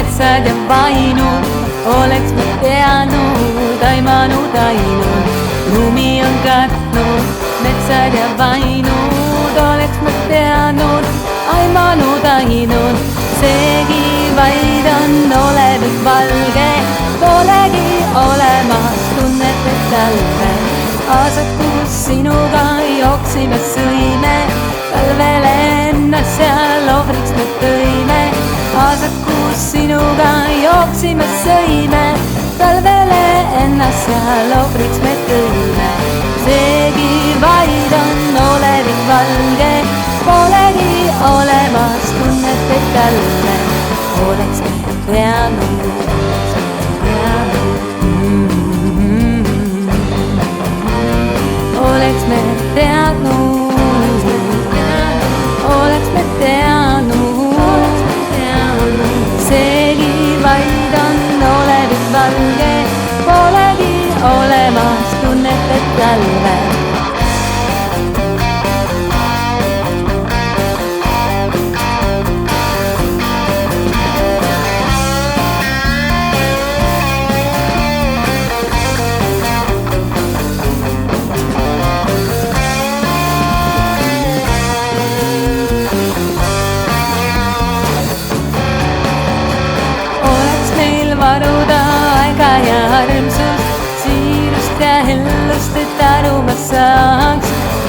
metsad ja vainud, oleks ma teadnud, aimanud ainult. lumi on katnud, metsad ja vainud, oleks ma teadnud, aimanud ainult. seegi vaid on olevik valge, polegi olemas tunnet, et talve. aastad, kus sinuga jooksime, sõime, talvele ennast seal ohvriks me tõime. aastad, kus sinuga jooksime, sõime, talvele ennast seal ohvriks me tõime. seegi vaid on olevik valge, polegi olemas tunnet, et talve. oleks me teadnud, oleks me teadnud, oleks me teadnud. seegi vaid on olevik valge, polegi olemas tunnet, et talve. varuda aega ja armsust, siirust ja hellust, et aruma saaks.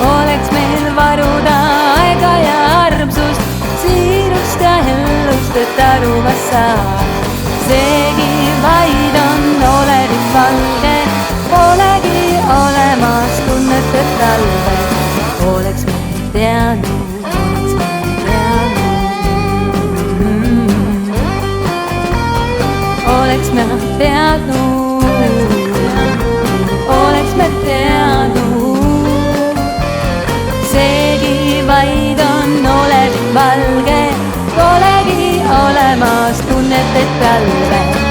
oleks meil varuda aega ja armsust, siirust ja hellust, et aruma saaks. seegi vaid on olevik valge, polegi olemas tunnet, et talve. oleks meil teadnud, oleks me teadnud, oleks me teadnud. seegi vaid on olevik valge, polegi olemas tunnet, et talve.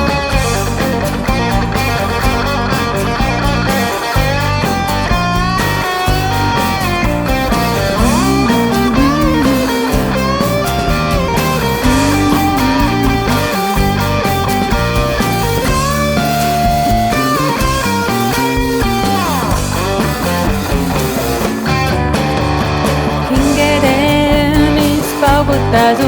paugutas